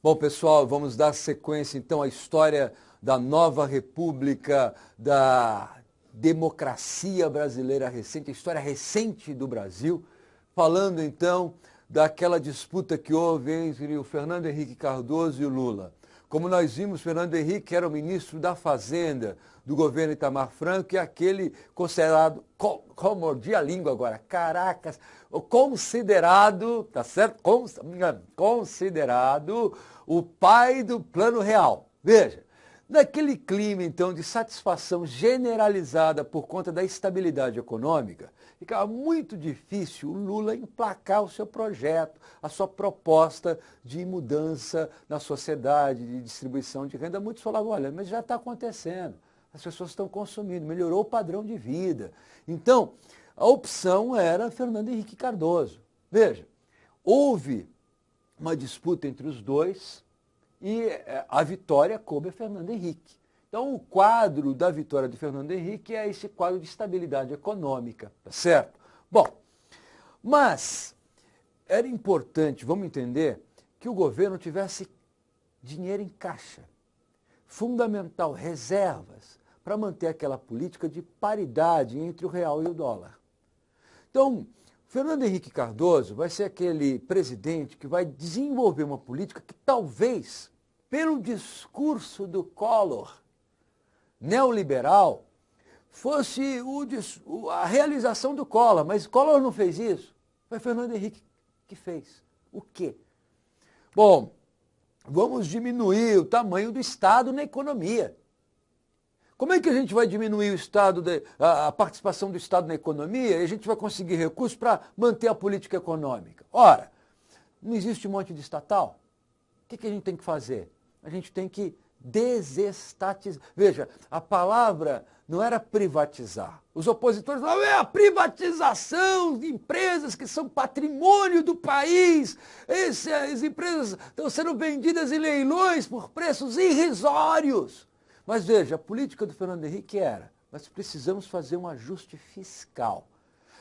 Bom, pessoal, vamos dar sequência então à história da nova república, da democracia brasileira recente, a história recente do Brasil, falando então daquela disputa que houve entre o Fernando Henrique Cardoso e o Lula. Como nós vimos, Fernando Henrique era o ministro da Fazenda do governo Itamar Franco e aquele considerado, mordi a língua agora, caracas, considerado, tá certo? Considerado o pai do Plano Real. Veja, naquele clima então de satisfação generalizada por conta da estabilidade econômica, ficava muito difícil o Lula emplacar o seu projeto, a sua proposta de mudança na sociedade, de distribuição de renda. Muitos falavam, olha, mas já está acontecendo, as pessoas estão consumindo, melhorou o padrão de vida. Então, a opção era Fernando Henrique Cardoso. Veja, houve uma disputa entre os dois e a vitória coube a Fernando Henrique. Então, o quadro da vitória de Fernando Henrique é esse quadro de estabilidade econômica, tá certo? Bom, mas era importante, vamos entender, que o governo tivesse dinheiro em caixa, fundamental, reservas, para manter aquela política de paridade entre o real e o dólar. Então, Fernando Henrique Cardoso vai ser aquele presidente que vai desenvolver uma política que talvez, pelo discurso do Collor, neoliberal, fosse a realização do Collor, mas Collor não fez isso, foi Fernando Henrique que fez. O quê? Bom, vamos diminuir o tamanho do Estado na economia. Como é que a gente vai diminuir a participação do Estado na economia e a gente vai conseguir recursos para manter a política econômica? Ora, não existe um monte de estatal? O que a gente tem que fazer? A gente tem que desestatizar. Veja, a palavra não era privatizar. Os opositores falavam, é a privatização de empresas que são patrimônio do país. As empresas estão sendo vendidas em leilões por preços irrisórios. Mas veja, a política do Fernando Henrique era, nós precisamos fazer um ajuste fiscal.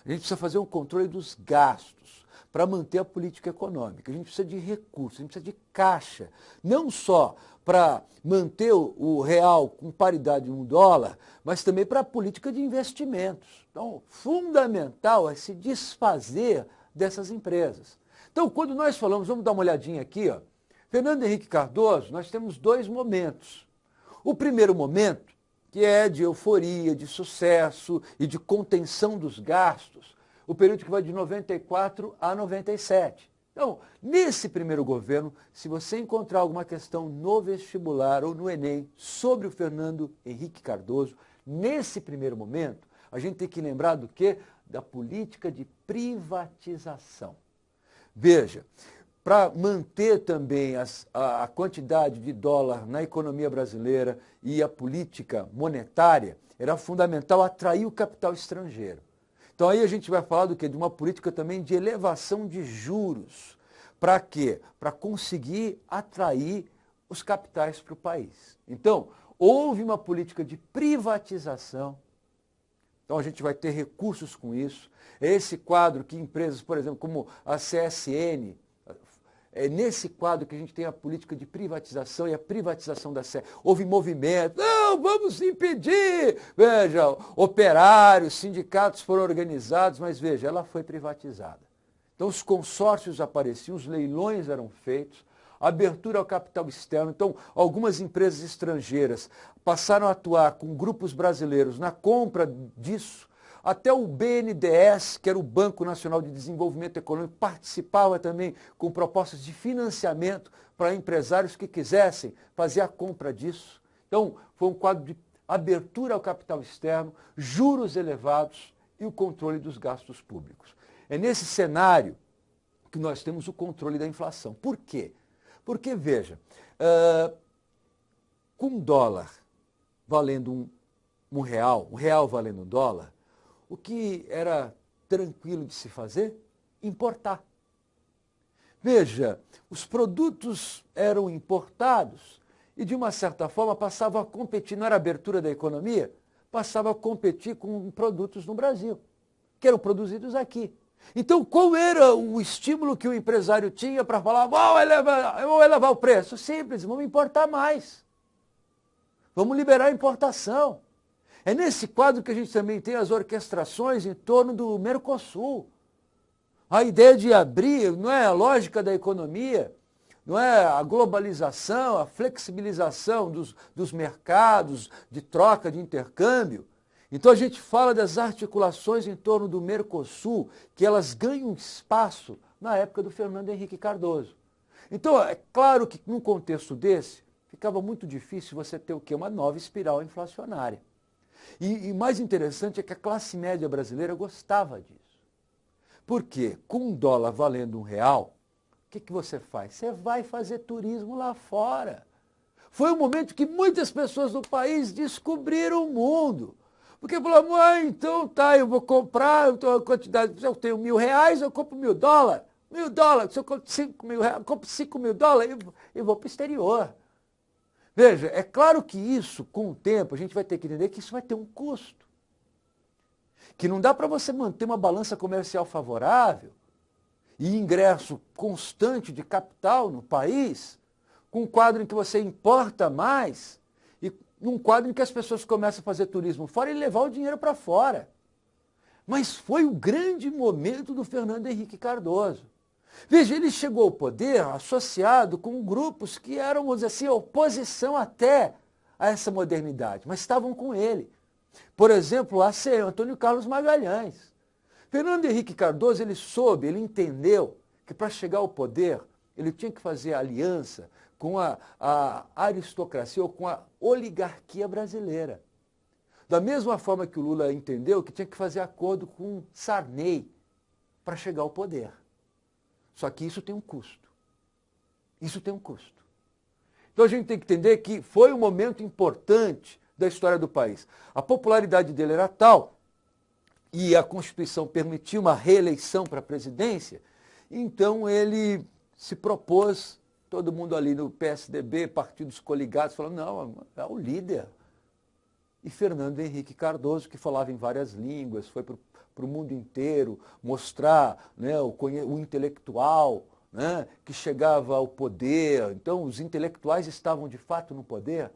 A gente precisa fazer um controle dos gastos para manter a política econômica. A gente precisa de recursos, a gente precisa de caixa. Não só para manter o real com paridade no dólar, mas também para a política de investimentos. Então, fundamental é se desfazer dessas empresas. Então, quando nós falamos, vamos dar uma olhadinha aqui, ó, Fernando Henrique Cardoso, nós temos dois momentos. O primeiro momento, que é de euforia, de sucesso e de contenção dos gastos, o período que vai de 94 a 97. Então, nesse primeiro governo, se você encontrar alguma questão no vestibular ou no Enem sobre o Fernando Henrique Cardoso, nesse primeiro momento, a gente tem que lembrar do quê? Da política de privatização. Veja, para manter também a quantidade de dólar na economia brasileira e a política monetária, era fundamental atrair o capital estrangeiro. Então aí a gente vai falar do quê? De uma política também de elevação de juros. Para quê? Para conseguir atrair os capitais para o país. Então, houve uma política de privatização. Então a gente vai ter recursos com isso. É esse quadro que empresas, por exemplo, como a CSN, é nesse quadro que a gente tem a política de privatização e a privatização da SE. Houve movimento, não, vamos impedir. Veja, operários, sindicatos foram organizados, mas veja, ela foi privatizada. Então os consórcios apareciam, os leilões eram feitos, abertura ao capital externo. Então algumas empresas estrangeiras passaram a atuar com grupos brasileiros na compra disso. Até o BNDES, que era o Banco Nacional de Desenvolvimento Econômico, participava também com propostas de financiamento para empresários que quisessem fazer a compra disso. Então, foi um quadro de abertura ao capital externo, juros elevados e o controle dos gastos públicos. É nesse cenário que nós temos o controle da inflação. Por quê? Porque, veja, com um dólar valendo um real valendo um dólar, o que era tranquilo de se fazer? Importar. Veja, os produtos eram importados e, de uma certa forma, passavam a competir, não era abertura da economia, passavam a competir com produtos no Brasil, que eram produzidos aqui. Então, qual era o estímulo que o empresário tinha para falar, vou elevar o preço? Simples, vamos importar mais. Vamos liberar a importação. É nesse quadro que a gente também tem as orquestrações em torno do Mercosul. A ideia de abrir, não é a lógica da economia, não é a globalização, a flexibilização dos mercados, de troca, de intercâmbio. Então a gente fala das articulações em torno do Mercosul, que elas ganham espaço na época do Fernando Henrique Cardoso. Então é claro que num contexto desse, ficava muito difícil você ter o quê? Uma nova espiral inflacionária. E mais interessante é que a classe média brasileira gostava disso. Por quê? Com um dólar valendo R$1, o que você faz? Você vai fazer turismo lá fora. Foi um momento que muitas pessoas do país descobriram o mundo. Porque falou, então tá, eu vou comprar a quantidade, se eu tenho R$1.000, eu compro $1.000. $1.000, se eu compro R$5.000, eu compro $5.000 e vou para o exterior. Veja, é claro que isso, com o tempo, a gente vai ter que entender que isso vai ter um custo. Que não dá para você manter uma balança comercial favorável e ingresso constante de capital no país, com um quadro em que você importa mais e num quadro em que as pessoas começam a fazer turismo fora e levar o dinheiro para fora. Mas foi o grande momento do Fernando Henrique Cardoso. Veja, ele chegou ao poder associado com grupos que eram, vamos dizer assim, oposição até a essa modernidade, mas estavam com ele. Por exemplo, Antônio Carlos Magalhães. Fernando Henrique Cardoso, ele entendeu que para chegar ao poder, ele tinha que fazer aliança com a aristocracia ou com a oligarquia brasileira. Da mesma forma que o Lula entendeu que tinha que fazer acordo com Sarney para chegar ao poder. Só que isso tem um custo. Isso tem um custo. Então a gente tem que entender que foi um momento importante da história do país. A popularidade dele era tal, e a Constituição permitia uma reeleição para a presidência, então ele se propôs, todo mundo ali no PSDB, partidos coligados, falando, não, é o líder. E Fernando Henrique Cardoso, que falava em várias línguas, foi para o mundo inteiro mostrar, né, o intelectual, né, que chegava ao poder. Então, os intelectuais estavam de fato no poder.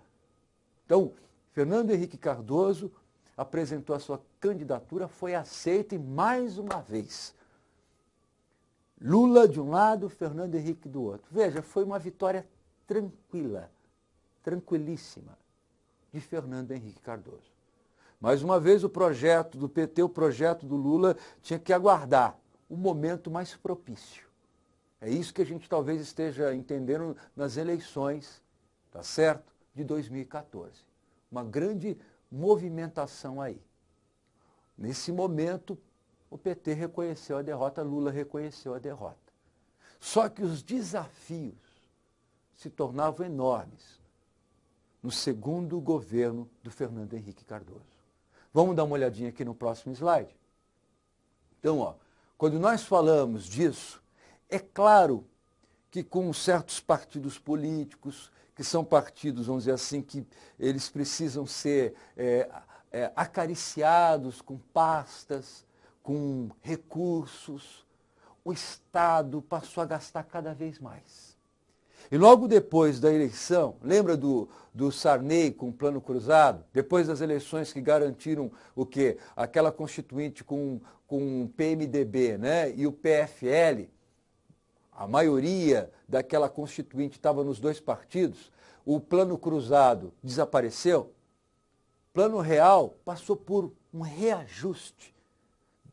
Então, Fernando Henrique Cardoso apresentou a sua candidatura, foi aceita e mais uma vez. Lula de um lado, Fernando Henrique do outro. Veja, foi uma vitória tranquila, tranquilíssima de Fernando Henrique Cardoso. Mais uma vez, o projeto do PT, o projeto do Lula, tinha que aguardar o momento mais propício. É isso que a gente talvez esteja entendendo nas eleições, tá certo? De 2014. Uma grande movimentação aí. Nesse momento, o PT reconheceu a derrota, Lula reconheceu a derrota. Só que os desafios se tornavam enormes no segundo governo do Fernando Henrique Cardoso. Vamos dar uma olhadinha aqui no próximo slide? Então, quando nós falamos disso, é claro que com certos partidos políticos, que são partidos, vamos dizer assim, que eles precisam ser acariciados com pastas, com recursos, o Estado passou a gastar cada vez mais. E logo depois da eleição, lembra do Sarney com o Plano Cruzado? Depois das eleições que garantiram o quê? Aquela constituinte com o PMDB, né? E o PFL, a maioria daquela constituinte estava nos dois partidos, o Plano Cruzado desapareceu, Plano Real passou por um reajuste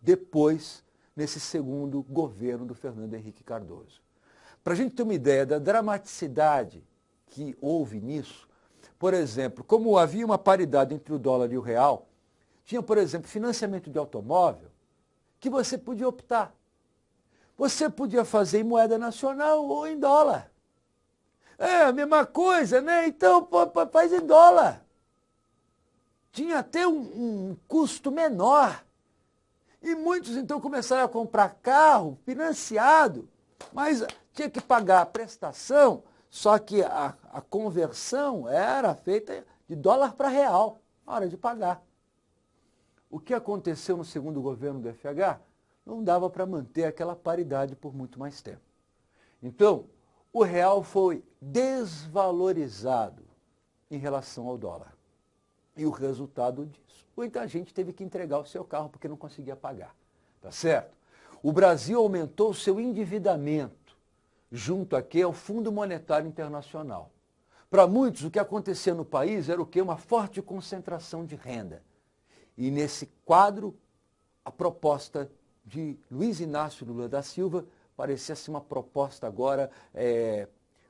depois, nesse segundo governo do Fernando Henrique Cardoso. Para a gente ter uma ideia da dramaticidade que houve nisso, por exemplo, como havia uma paridade entre o dólar e o real, tinha, por exemplo, financiamento de automóvel que você podia optar. Você podia fazer em moeda nacional ou em dólar. É a mesma coisa, né? Então faz em dólar. Tinha até um custo menor. E muitos então começaram a comprar carro financiado, mas tinha que pagar a prestação, só que a conversão era feita de dólar para real, na hora de pagar. O que aconteceu no segundo governo do FH? não dava para manter aquela paridade por muito mais tempo. Então, o real foi desvalorizado em relação ao dólar. E o resultado disso, muita gente teve que entregar o seu carro porque não conseguia pagar, tá certo? O Brasil aumentou o seu endividamento junto aqui ao Fundo Monetário Internacional. Para muitos, o que acontecia no país era o quê? Uma forte concentração de renda. E nesse quadro, a proposta de Luiz Inácio Lula da Silva parecia ser uma proposta agora,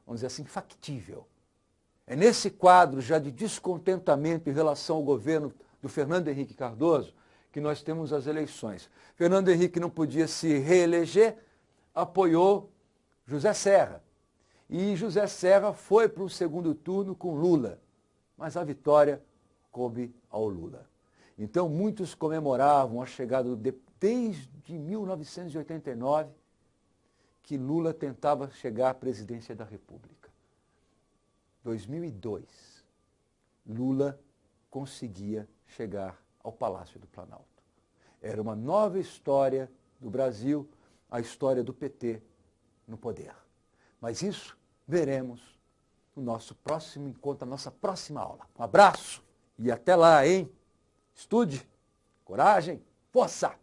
vamos dizer assim, factível. É nesse quadro já de descontentamento em relação ao governo do Fernando Henrique Cardoso que nós temos as eleições. Fernando Henrique não podia se reeleger, apoiou José Serra. E José Serra foi para o segundo turno com Lula, mas a vitória coube ao Lula. Então muitos comemoravam a chegada desde 1989 que Lula tentava chegar à presidência da República. 2002, Lula conseguia chegar ao Palácio do Planalto. Era uma nova história do Brasil, a história do PT no poder. Mas isso veremos no nosso próximo encontro, na nossa próxima aula. Um abraço e até lá, hein? Estude, coragem, força!